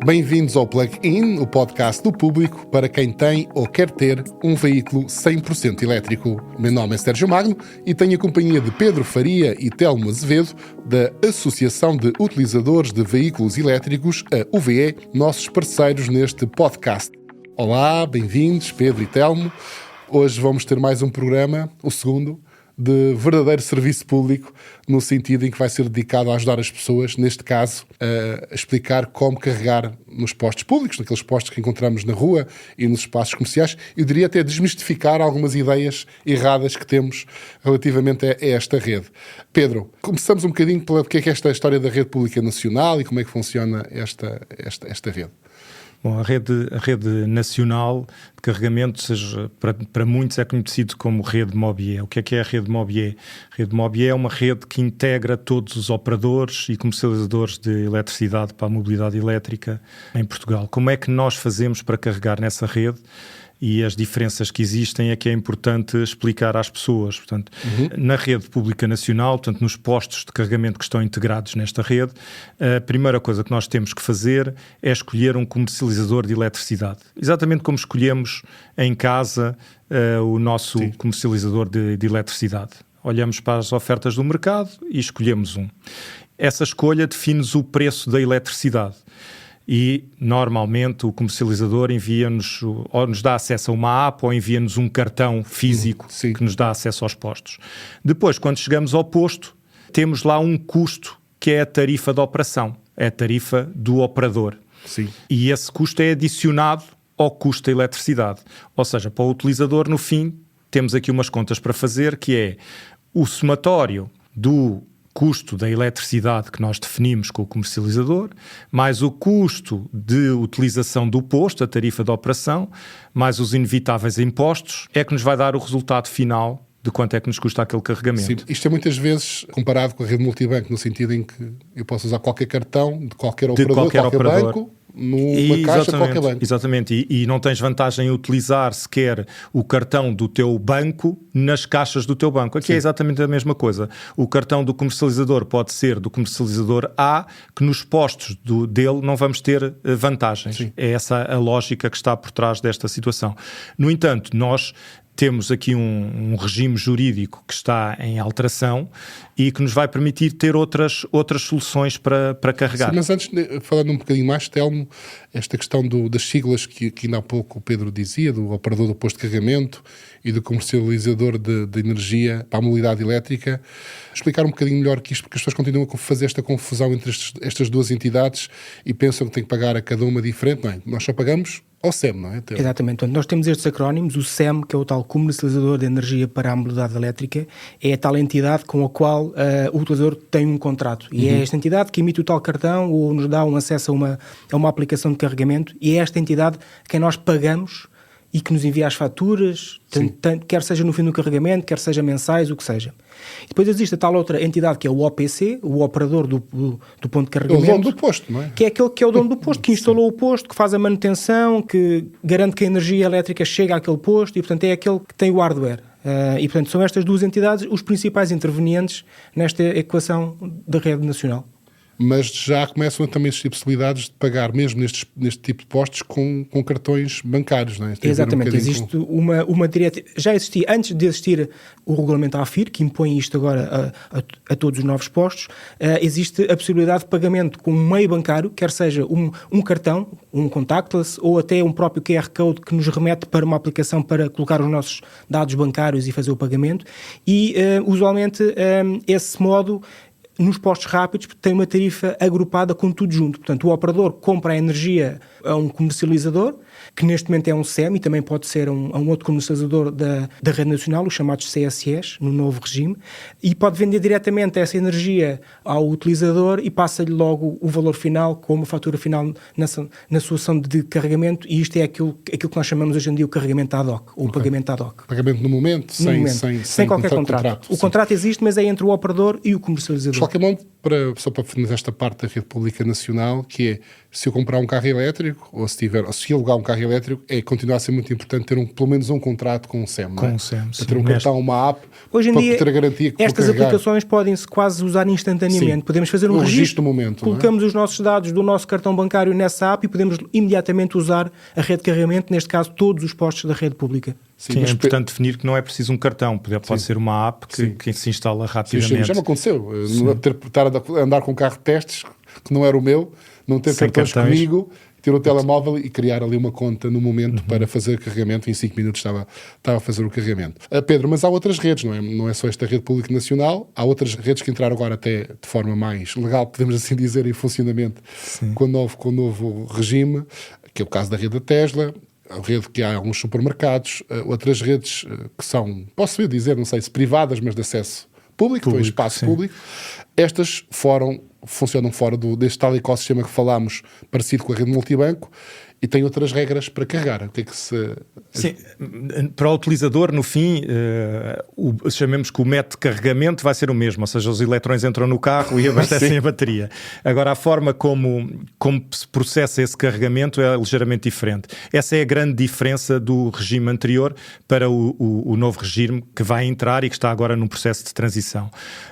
Bem-vindos ao Plug-in, o podcast do público para quem tem ou quer ter um veículo 100% elétrico. Meu nome é Sérgio Magno e tenho a companhia de Pedro Faria e Telmo Azevedo, da Associação de Utilizadores de Veículos Elétricos, a UVE, nossos parceiros neste podcast. Olá, bem-vindos, Pedro e Telmo. Hoje vamos ter mais um programa, o segundo, de verdadeiro serviço público, no sentido em que vai ser dedicado a ajudar as pessoas, neste caso, a explicar como carregar nos postos públicos, naqueles postos que encontramos na rua e nos espaços comerciais. Eu diria até desmistificar algumas ideias erradas que temos relativamente a esta rede. Pedro, começamos um bocadinho pelo que é esta história da rede pública nacional e como é que funciona esta rede. Bom, a rede nacional de carregamento, para muitos é conhecido como rede Mobier. O que é a rede Mobier? A rede Mobier é uma rede que integra todos os operadores e comercializadores de eletricidade para a mobilidade elétrica em Portugal. Como é que nós fazemos para carregar nessa rede? E as diferenças que existem é que é importante explicar às pessoas. Portanto, na rede pública nacional, portanto, nos postos de carregamento que estão integrados nesta rede, a primeira coisa que nós temos que fazer é escolher um comercializador de eletricidade. Exatamente como escolhemos em casa o nosso comercializador de eletricidade. Olhamos para as ofertas do mercado e escolhemos um. Essa escolha define-nos o preço da eletricidade. E, normalmente, o comercializador envia-nos, ou nos dá acesso a uma app, ou envia-nos um cartão físico que nos dá acesso aos postos. Depois, quando chegamos ao posto, temos lá um custo, que é a tarifa de operação, é a tarifa do operador. Sim. E esse custo é adicionado ao custo da eletricidade. Ou seja, para o utilizador, no fim, temos aqui umas contas para fazer, que é o somatório do custo da eletricidade que nós definimos com o comercializador, mais o custo de utilização do posto, a tarifa de operação, mais os inevitáveis impostos, é que nos vai dar o resultado final de quanto é que nos custa aquele carregamento. Sim, isto é muitas vezes comparado com a rede multibanco, no sentido em que eu posso usar qualquer cartão de qualquer operador, de qualquer banco, numa caixa de qualquer banco. Exatamente, e não tens vantagem em utilizar sequer o cartão do teu banco nas caixas do teu banco. Aqui é exatamente a mesma coisa. O cartão do comercializador pode ser do comercializador A, que nos postos dele não vamos ter vantagens. Sim. É essa a lógica que está por trás desta situação. No entanto, nós temos aqui um regime jurídico que está em alteração e que nos vai permitir ter outras soluções para carregar. Sim, mas antes, falando um bocadinho mais, Telmo, esta questão das siglas que ainda há pouco o Pedro dizia, do operador do posto de carregamento e do comercializador de energia para a mobilidade elétrica, explicar um bocadinho melhor que isto, porque as pessoas continuam a fazer esta confusão entre estas duas entidades e pensam que têm que pagar a cada uma diferente. Não é? Nós só pagamos ao SEM, não é? Exatamente. Portanto, nós temos estes acrónimos. O SEM, que é o tal comercializador de energia para a mobilidade elétrica, é a tal entidade com a qual o utilizador tem um contrato. E é esta entidade que emite o tal cartão ou nos dá um acesso a uma aplicação de carregamento, e é esta entidade a quem nós pagamos e que nos envia as faturas, quer seja no fim do carregamento, quer seja mensais, o que seja. E depois existe a tal outra entidade que é o OPC, o operador do ponto de carregamento. É o dono do posto, não é? Que é aquele que é o dono do posto, que instalou o posto, que faz a manutenção, que garante que a energia elétrica chega àquele posto e, portanto, é aquele que tem o hardware. E, portanto, são estas duas entidades os principais intervenientes nesta equação da rede nacional. Mas já começam a também existir possibilidades de pagar mesmo neste tipo de postos com cartões bancários, não é? Exatamente, existe uma diretiva, já existia, antes de existir o regulamento AFIR, que impõe isto agora a todos os novos postos, existe a possibilidade de pagamento com um meio bancário, quer seja um cartão, um contactless, ou até um próprio QR Code que nos remete para uma aplicação para colocar os nossos dados bancários e fazer o pagamento, e usualmente esse modo nos postos rápidos tem uma tarifa agrupada com tudo junto. Portanto, o operador compra a energia a um comercializador, que neste momento é um SEM e também pode ser a um outro comercializador da rede nacional, os chamados CSEs, no novo regime, e pode vender diretamente essa energia ao utilizador e passa-lhe logo o valor final com uma fatura final na solução de carregamento, e isto é aquilo que nós chamamos hoje em dia o carregamento ad hoc, ou o pagamento ad hoc. Pagamento no momento, sem sem qualquer contrato. O contrato existe, mas é entre o operador e o comercializador. De qualquer modo, só para finalizar esta parte da rede pública nacional, que é, se eu comprar um carro elétrico, ou se alugar um carro elétrico, continua a ser muito importante ter pelo menos um contrato com o SEM. Com o SEM, para ter um cartão, uma app, hoje em para dia, ter a garantia que estas aplicações podem-se quase usar instantaneamente. Sim. Podemos fazer um registro no momento, colocamos os nossos dados do nosso cartão bancário nessa app e podemos imediatamente usar a rede de carregamento, neste caso todos os postos da rede pública. Sim, é importante definir que não é preciso um cartão, pode ser uma app que se instala rapidamente. Sim, já me aconteceu, estar a andar com um carro de testes, que não era o meu, não ter cartões comigo, ter o telemóvel e criar ali uma conta no momento para fazer carregamento. Em 5 minutos estava a fazer o carregamento. Pedro, mas há outras redes, não é só esta rede pública nacional, há outras redes que entraram agora até de forma mais legal, podemos assim dizer, em funcionamento com o novo regime, que é o caso da rede da Tesla, a rede que há alguns supermercados, outras redes que são, posso dizer, não sei se privadas, mas de acesso público, foi espaço público. Estas funcionam fora deste tal ecossistema que falámos, parecido com a rede multibanco, e tem outras regras para carregar. O que é que se... Sim, para o utilizador, no fim, chamemos que o método de carregamento vai ser o mesmo, ou seja, os eletrões entram no carro e abastecem a bateria. Agora, a forma como se processa esse carregamento é ligeiramente diferente. Essa é a grande diferença do regime anterior para o novo regime que vai entrar e que está agora num processo de transição.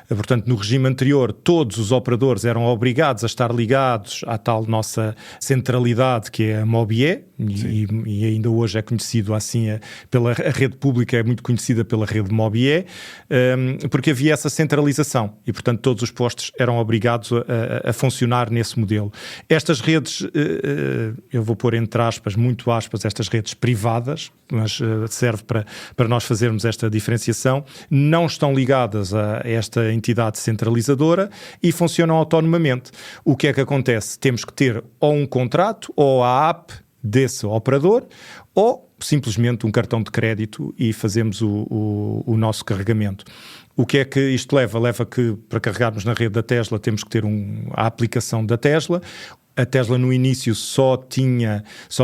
Portanto, no regime anterior, todos os operadores eram obrigados a estar ligados à tal nossa centralidade, que é a MOBIE, e ainda hoje é conhecido assim, a rede pública é muito conhecida pela rede MOBIE, porque havia essa centralização e, portanto, todos os postos eram obrigados a funcionar nesse modelo. Estas redes, eu vou pôr entre aspas, muito aspas, estas redes privadas, mas serve para nós fazermos esta diferenciação, não estão ligadas a esta entidade centralizadora e funcionam autonomamente. O que é que acontece? Temos que ter ou um contrato ou a app desse operador ou simplesmente um cartão de crédito e fazemos o nosso carregamento. O que é que isto leva? Leva que para carregarmos na rede da Tesla temos que ter a aplicação da Tesla. A Tesla no início só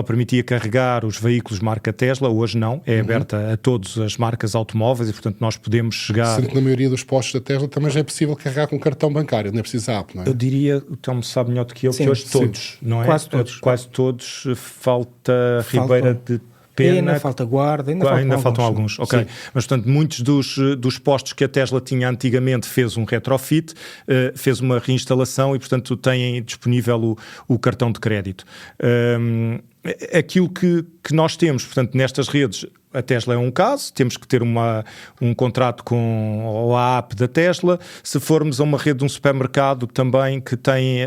permitia carregar os veículos marca Tesla, hoje não, é aberta a todas as marcas automóveis e, portanto, nós podemos chegar... Sendo que na maioria dos postos da Tesla também já é possível carregar com cartão bancário, não é preciso a app, não é? Eu diria, o Telmo sabe melhor do que eu, que hoje todos, não é? Quase todos. Falta Ribeira de Pena. Ainda falta Guarda, ainda faltam alguns. Ok. Sim. Mas, portanto, muitos dos postos que a Tesla tinha antigamente fez um retrofit, fez uma reinstalação e, portanto, têm disponível o cartão de crédito. Aquilo que nós temos, portanto, nestas redes, a Tesla é um caso, temos que ter um contrato com a app da Tesla. Se formos a uma rede de um supermercado também que tem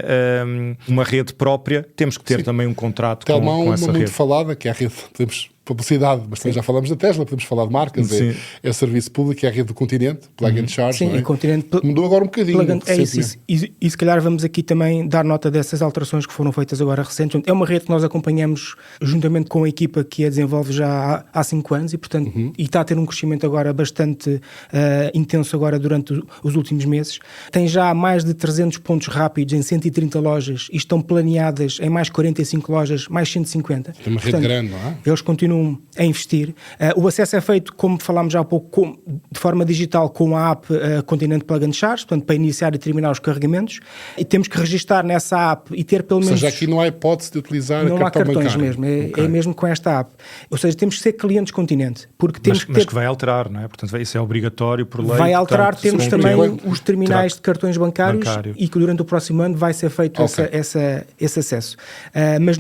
uma rede própria, temos que ter também um contrato com essa rede. Muito falada, que é a rede, podemos publicidade, mas também já falamos da Tesla, podemos falar de marcas, é serviço público, é a rede do Continente, Plug and Charge. Sim, não é? E Continente mudou agora um bocadinho. É isso. E se calhar vamos aqui também dar nota dessas alterações que foram feitas agora recentes. É uma rede que nós acompanhamos juntamente com a equipa que a desenvolve já há 5 anos e, portanto, e está a ter um crescimento agora bastante intenso agora durante os últimos meses. Tem já mais de 300 pontos rápidos em 130 lojas e estão planeadas em mais 45 lojas, mais 150. É uma rede grande, não é? Eles continuam a investir. O acesso é feito, como falámos já há pouco, de forma digital com a app Continente Plug and Charge, portanto, para iniciar e terminar os carregamentos. E temos que registar nessa app e ter pelo menos... Ou seja, aqui não há hipótese de utilizar não cartão bancário. Não há cartões mesmo, é mesmo com esta app. Ou seja, temos que ser clientes Continente. Porque temos mas que vai alterar, não é? Portanto, isso é obrigatório por lei. Vai alterar, portanto, temos também os terminais de cartões bancários e que durante o próximo ano vai ser feito esse acesso. Mas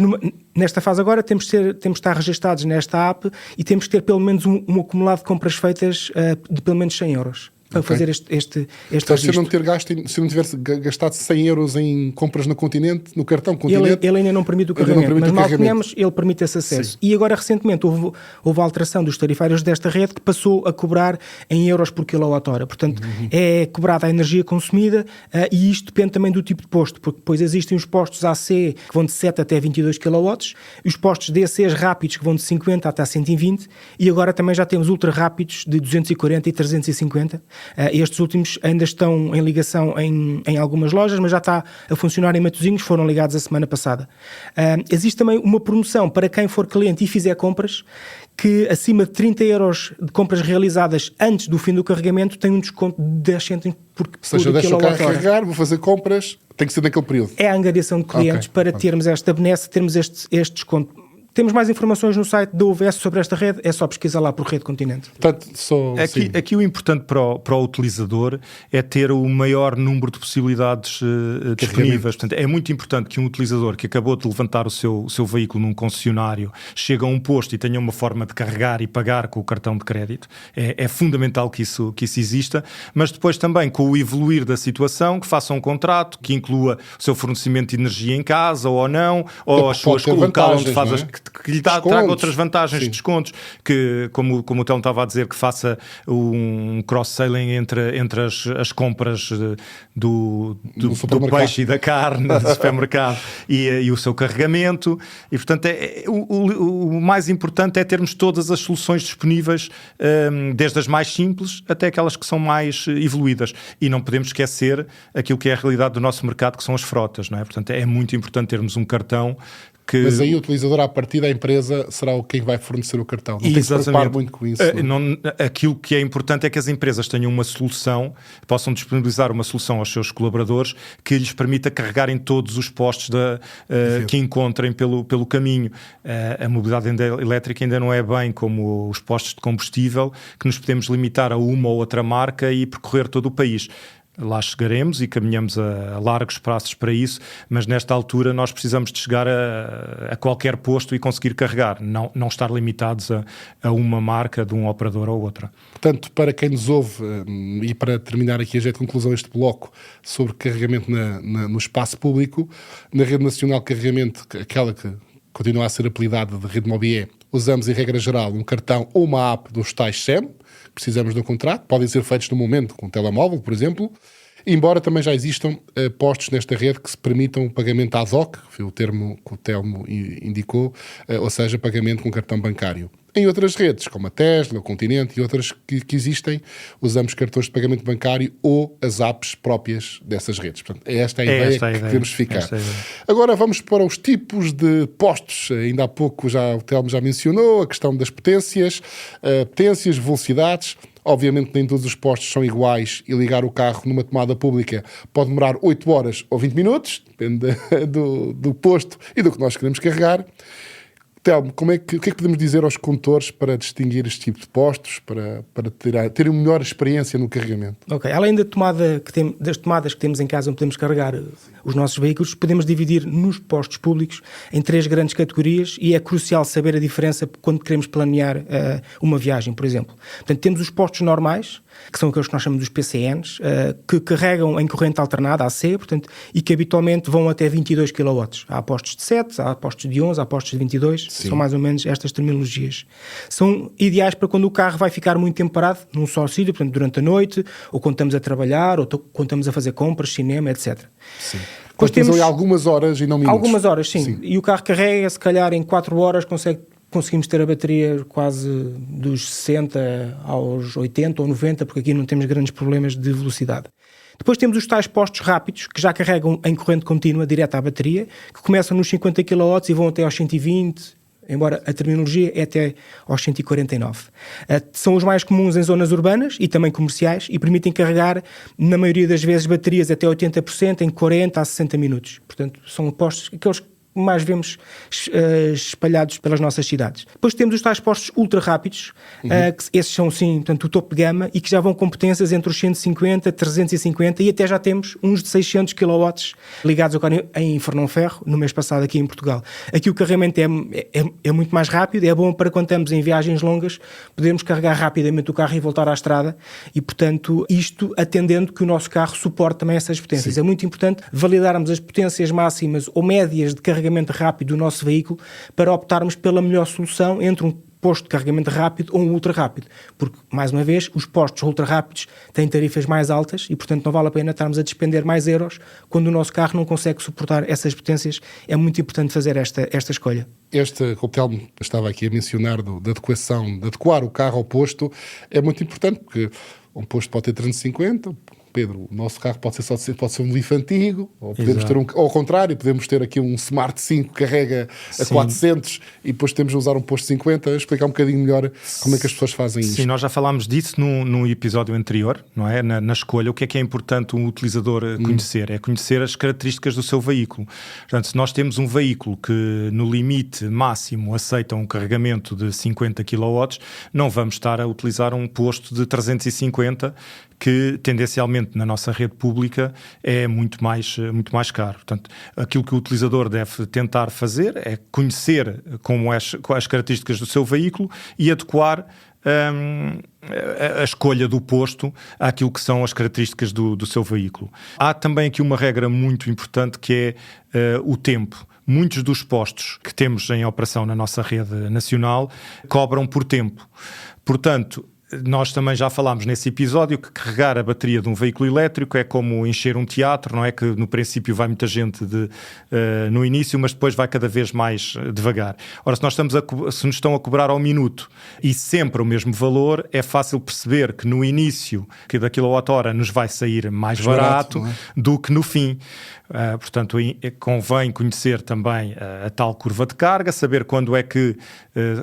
nesta fase agora temos de estar registados nesta app e temos que ter pelo menos um acumulado de compras feitas de pelo menos 100 euros. Para fazer este então, se não tivesse gastado 100 euros em compras no Continente, no cartão Continente... Ele ainda não permite o carregamento, mas mal tenhamos, ele permite esse acesso. Sim. E agora, recentemente, houve a alteração dos tarifários desta rede que passou a cobrar em euros por quilowatt-hora. Portanto, é cobrada a energia consumida e isto depende também do tipo de posto, porque depois existem os postos AC que vão de 7 até 22 kW, e os postos DCs rápidos que vão de 50 até 120, e agora também já temos ultra rápidos de 240 e 350. Estes últimos ainda estão em ligação em algumas lojas, mas já está a funcionar em Matosinhos, foram ligados a semana passada. Existe também uma promoção para quem for cliente e fizer compras, que acima de 30 euros de compras realizadas antes do fim do carregamento tem um desconto de 10 cêntimos por quilowatts. Ou seja, deixo o carro carregar, vou fazer compras, tem que ser naquele período. É a angariação de clientes para termos esta benesse, termos este desconto. Temos mais informações no site da UVS sobre esta rede, é só pesquisar lá por Rede Continente. Portanto, aqui o importante para o utilizador é ter o maior número de possibilidades disponíveis. Portanto, é muito importante que um utilizador que acabou de levantar o seu veículo num concessionário chegue a um posto e tenha uma forma de carregar e pagar com o cartão de crédito. É fundamental que isso exista, mas depois também com o evoluir da situação, que faça um contrato, que inclua o seu fornecimento de energia em casa ou não, ou as suas o local onde faz que lhe traga outras vantagens, de descontos, que, como o Telmo estava a dizer, que faça um cross-selling entre as compras do peixe e da carne do supermercado e o seu carregamento. E, portanto, o mais importante é termos todas as soluções disponíveis, desde as mais simples até aquelas que são mais evoluídas. E não podemos esquecer aquilo que é a realidade do nosso mercado, que são as frotas, não é? Portanto, é muito importante termos um cartão Mas aí o utilizador, a partir da empresa, será quem vai fornecer o cartão. Não tem que se preocupar muito com isso. Aquilo que é importante é que as empresas tenham uma solução, possam disponibilizar uma solução aos seus colaboradores que lhes permita carregar em todos os postos que encontrem pelo caminho. A mobilidade elétrica ainda não é bem como os postos de combustível, que nos podemos limitar a uma ou outra marca e percorrer todo o país. Lá chegaremos e caminhamos a largos passos para isso, mas nesta altura nós precisamos de chegar a qualquer posto e conseguir carregar, não estar limitados a uma marca de um operador ou outra. Portanto, para quem nos ouve, e para terminar aqui a conclusão deste bloco sobre carregamento no espaço público, na Rede Nacional de Carregamento, aquela que continua a ser apelidada de Rede Mobié, usamos em regra geral um cartão ou uma app dos tais SEM, precisamos de um contrato, podem ser feitos no momento com um telemóvel, por exemplo, embora também já existam postos nesta rede que se permitam o pagamento ad hoc, foi o termo que o Telmo indicou, ou seja, pagamento com cartão bancário. Em outras redes, como a Tesla, o Continente e outras que existem, usamos cartões de pagamento bancário ou as apps próprias dessas redes. Portanto, é esta a ideia que queremos ficar. Agora vamos para os tipos de postos. Ainda há pouco o Telmo já mencionou a questão das potências, velocidades. Obviamente nem todos os postos são iguais e ligar o carro numa tomada pública pode demorar 8 horas ou 20 minutos, depende do posto e do que nós queremos carregar. Telmo, o que é que podemos dizer aos condutores para distinguir este tipo de postos, para terem uma melhor experiência no carregamento? Ok, além das tomadas que temos em casa onde podemos carregar os nossos veículos, podemos dividir nos postos públicos em 3 grandes categorias e é crucial saber a diferença quando queremos planear uma viagem, por exemplo. Portanto, temos os postos normais, que são aqueles que nós chamamos dos PCNs, que carregam em corrente alternada, AC, portanto, e que habitualmente vão até 22 kW. Há postos de 7, há postos de 11, há postos de 22, Sim. São mais ou menos estas terminologias. São ideais para quando o carro vai ficar muito tempo parado num só sítio, portanto, durante a noite, ou quando estamos a trabalhar, ou quando estamos a fazer compras, cinema, etc. Sim. Depois temos algumas horas e não minutos. Algumas horas, sim. E o carro carrega, se calhar em 4 horas conseguimos ter a bateria quase dos 60 aos 80 ou 90, porque aqui não temos grandes problemas de velocidade. Depois temos os tais postos rápidos, que já carregam em corrente contínua, direto à bateria, que começam nos 50 kW e vão até aos 120, embora a terminologia é até aos 149. São os mais comuns em zonas urbanas e também comerciais e permitem carregar, na maioria das vezes, baterias até 80% em 40 a 60 minutos. Portanto, são postos, aqueles que mais vemos espalhados pelas nossas cidades. Depois temos os tais postos ultra rápidos, que esses são sim, portanto, o topo de gama e que já vão com potências entre os 150, 350 e até já temos uns de 600 kW ligados agora em Fernão-Ferro, no mês passado aqui em Portugal. Aqui o carregamento é muito mais rápido, é bom para quando estamos em viagens longas, podermos carregar rapidamente o carro e voltar à estrada e, portanto, isto atendendo que o nosso carro suporte também essas potências. Sim. É muito importante validarmos as potências máximas ou médias de carregamento rápido do nosso veículo para optarmos pela melhor solução entre um posto de carregamento rápido ou um ultra rápido, porque, mais uma vez, os postos ultra rápidos têm tarifas mais altas e, portanto, não vale a pena estarmos a despender mais euros quando o nosso carro não consegue suportar essas potências. É muito importante fazer esta escolha. Que o Telmo estava aqui a mencionar, da adequação, de adequar o carro ao posto, é muito importante, porque um posto pode ter 350, Pedro, o nosso carro pode ser um Leaf antigo, ou podemos ter ou ao contrário, podemos ter aqui um Smart 5 que carrega a 400 e depois temos de usar um posto 50. Explicar um bocadinho melhor como é que as pessoas fazem isto. Sim, nós já falámos disso no episódio anterior, não é? Na escolha, o que é importante um utilizador conhecer? É conhecer as características do seu veículo. Portanto, se nós temos um veículo que no limite máximo aceita um carregamento de 50 kW, não vamos estar a utilizar um posto de 350 que tendencialmente na nossa rede pública é muito mais caro. Portanto, aquilo que o utilizador deve tentar fazer é conhecer quais as características do seu veículo e adequar a escolha do posto àquilo que são as características do seu veículo. Há também aqui uma regra muito importante que é o tempo. Muitos dos postos que temos em operação na nossa rede nacional cobram por tempo. Portanto, nós também já falámos nesse episódio que carregar a bateria de um veículo elétrico é como encher um teatro, não é? Que no princípio vai muita gente no início, mas depois vai cada vez mais devagar. Ora, se nos estão a cobrar ao minuto e sempre o mesmo valor, é fácil perceber que no início que da quilowatt-hora nos vai sair mais barato do que no fim. Portanto, convém conhecer também a tal curva de carga, saber quando é que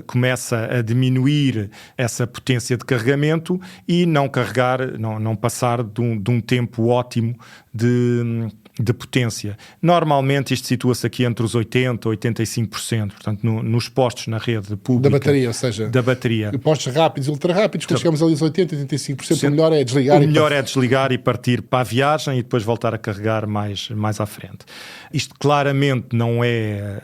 começa a diminuir essa potência de carregamento e não carregar, não passar de um tempo ótimo de potência. Normalmente isto situa-se aqui entre os 80% e 85%, portanto nos postos na rede pública. Da bateria, ou seja, da bateria. Postos rápidos e ultra rápidos, quando chegamos ali aos 80%, 85%, o melhor é desligar. O melhor é desligar e partir para a viagem e depois voltar a carregar mais à frente. Isto claramente não é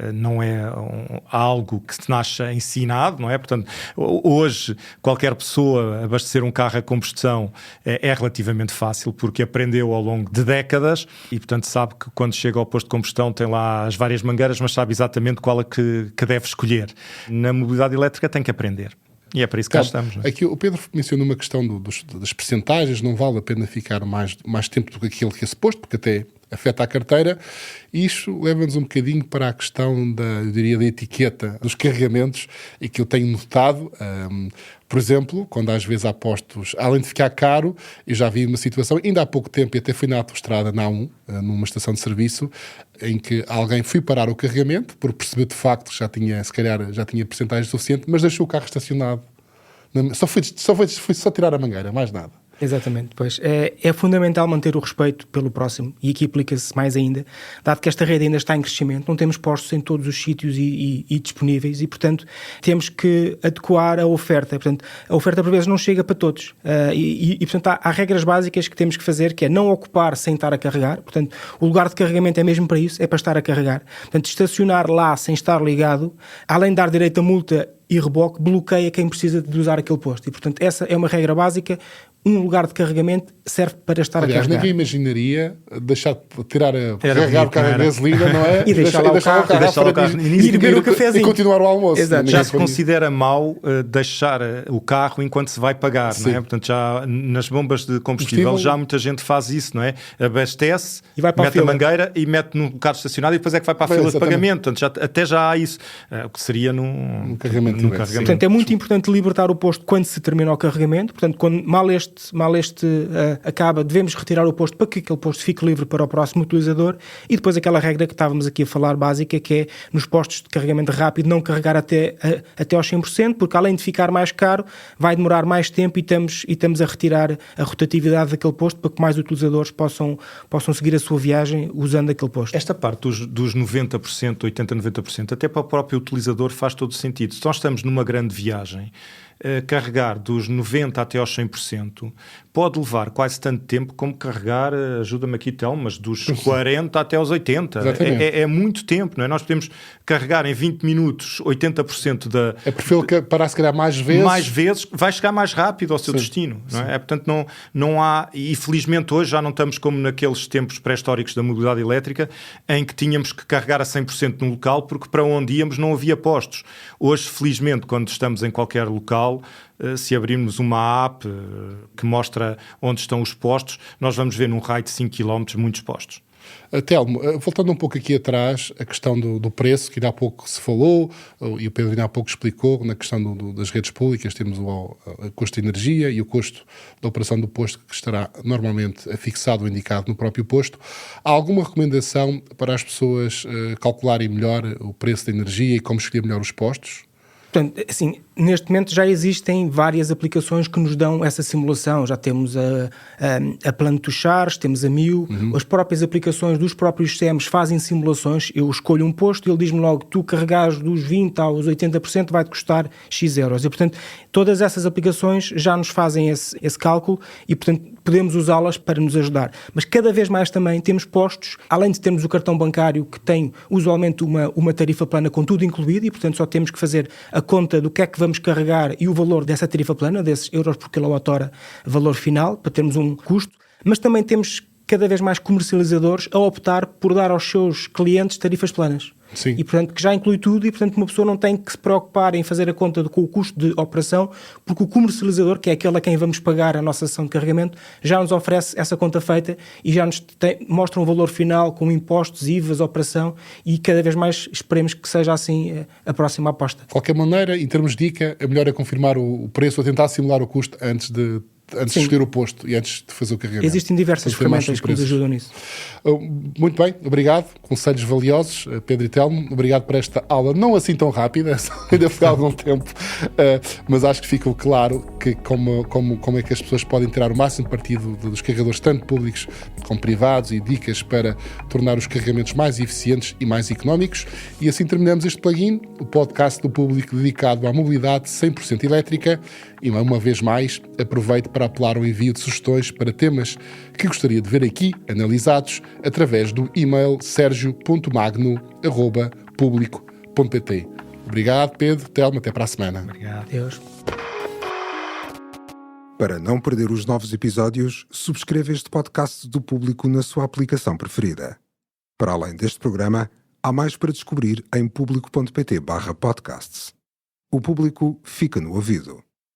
algo que se nasce ensinado, não é? Portanto, hoje qualquer pessoa abastecer um carro a combustão é relativamente fácil porque aprendeu ao longo de décadas e, portanto, sabe que quando chega ao posto de combustão tem lá as várias mangueiras, mas sabe exatamente qual é que deve escolher. Na mobilidade elétrica tem que aprender. E é para isso que cá estamos. Não é? Aqui o Pedro mencionou uma questão das percentagens, não vale a pena ficar mais tempo do que aquilo que é suposto, porque até afeta a carteira. E isto leva-nos um bocadinho para a questão eu diria, da etiqueta dos carregamentos, e que eu tenho notado, por exemplo, quando às vezes há postos, além de ficar caro, eu já vi uma situação, ainda há pouco tempo, e até fui na autoestrada, na A1, numa estação de serviço, em que alguém foi parar o carregamento, por perceber de facto que já tinha percentagem suficiente, mas deixou o carro estacionado. Foi só tirar a mangueira, mais nada. Exatamente, pois. É fundamental manter o respeito pelo próximo, e aqui aplica-se mais ainda, dado que esta rede ainda está em crescimento, não temos postos em todos os sítios e disponíveis, e portanto temos que adequar a oferta. Portanto, a oferta por vezes não chega para todos, e portanto há regras básicas que temos que fazer, que é não ocupar sem estar a carregar. Portanto, o lugar de carregamento é mesmo para isso, é para estar a carregar. Portanto, estacionar lá sem estar ligado, além de dar direito a multa e reboque, bloqueia quem precisa de usar aquele posto. E, portanto, essa é uma regra básica. Um lugar de carregamento serve para estar a carregar. Ninguém imaginaria carregar o carro a gasolina, não é? E deixar lá o carro e beber o cafezinho. E continuar o almoço. Exato. Já se considera mau deixar o carro enquanto se vai pagar, não é? Portanto, já nas bombas de combustível já muita gente faz isso, não é? Abastece, mete a mangueira e mete no carro estacionado e depois é que vai para a fila de pagamento. Portanto, até já há isso, o que seria num carregamento. Portanto, é muito importante libertar o posto quando se termina o carregamento. Portanto, quando mal este acaba, devemos retirar o posto para que aquele posto fique livre para o próximo utilizador. E depois aquela regra que estávamos aqui a falar básica, que é nos postos de carregamento rápido não carregar até aos 100%, porque além de ficar mais caro, vai demorar mais tempo e estamos a retirar a rotatividade daquele posto para que mais utilizadores possam seguir a sua viagem usando aquele posto. Esta parte dos 90%, 80%, 90%, até para o próprio utilizador faz todo sentido. Se nós estamos numa grande viagem, carregar dos 90% até aos 100% pode levar quase tanto tempo como carregar, ajuda-me aqui, mas dos 40% até aos 80%. É muito tempo, não é? Nós podemos carregar em 20 minutos 80% da... É preferível que parar se calhar mais vezes. Mais vezes, vai chegar mais rápido ao seu destino, não é? Portanto, não há... E felizmente hoje já não estamos como naqueles tempos pré-históricos da mobilidade elétrica em que tínhamos que carregar a 100% no local porque para onde íamos não havia postos. Hoje, felizmente, quando estamos em qualquer local, se abrirmos uma app que mostra onde estão os postos, nós vamos ver num raio de 5 km muitos postos. Telmo, voltando um pouco aqui atrás, a questão do preço, que ainda há pouco se falou, e o Pedro ainda há pouco explicou, na questão das redes públicas, temos o custo de energia e o custo da operação do posto, que estará normalmente fixado ou indicado no próprio posto. Há alguma recomendação para as pessoas calcularem melhor o preço da energia e como escolher melhor os postos? Portanto, assim, neste momento já existem várias aplicações que nos dão essa simulação. Já temos a Plano to Charge, temos a Mil, as próprias aplicações dos próprios sistemas fazem simulações. Eu escolho um posto e ele diz-me logo, tu carregares dos 20% aos 80% vai-te custar X euros. E, portanto, todas essas aplicações já nos fazem esse cálculo e, portanto, podemos usá-las para nos ajudar. Mas cada vez mais também temos postos, além de termos o cartão bancário que tem usualmente uma tarifa plana com tudo incluído e, portanto, só temos que fazer a conta do que é que vamos carregar e o valor dessa tarifa plana, desses euros por quilowatt-hora, valor final, para termos um custo. Mas também temos cada vez mais comercializadores a optar por dar aos seus clientes tarifas planas. Sim. E, portanto, que já inclui tudo e, portanto, uma pessoa não tem que se preocupar em fazer a conta com o custo de operação, porque o comercializador, que é aquele a quem vamos pagar a nossa sessão de carregamento, já nos oferece essa conta feita e já nos mostra um valor final com impostos, IVAs, operação e cada vez mais esperemos que seja assim a próxima aposta. De qualquer maneira, em termos de dica, é melhor confirmar o preço ou tentar simular o custo antes de escolher o posto e antes de fazer o carregamento. Existem diversas ferramentas que nos ajudam nisso. Muito bem, obrigado. Conselhos valiosos, Pedro e Telmo. Obrigado por esta aula, não assim tão rápida, ainda foi há algum tempo, mas acho que ficou claro que como é que as pessoas podem tirar o máximo de partido dos carregadores, tanto públicos como privados, e dicas para tornar os carregamentos mais eficientes e mais económicos. E assim terminamos este plugin, o podcast do Público dedicado à mobilidade 100% elétrica. E uma vez mais, aproveito para apelar ao envio de sugestões para temas que gostaria de ver aqui analisados através do e-mail sergio.magno@publico.pt. Obrigado, Pedro, Telmo, até para a semana. Obrigado. Adeus. Para não perder os novos episódios, subscreva este podcast do Público na sua aplicação preferida. Para além deste programa, há mais para descobrir em publico.pt/podcasts. O Público fica no ouvido.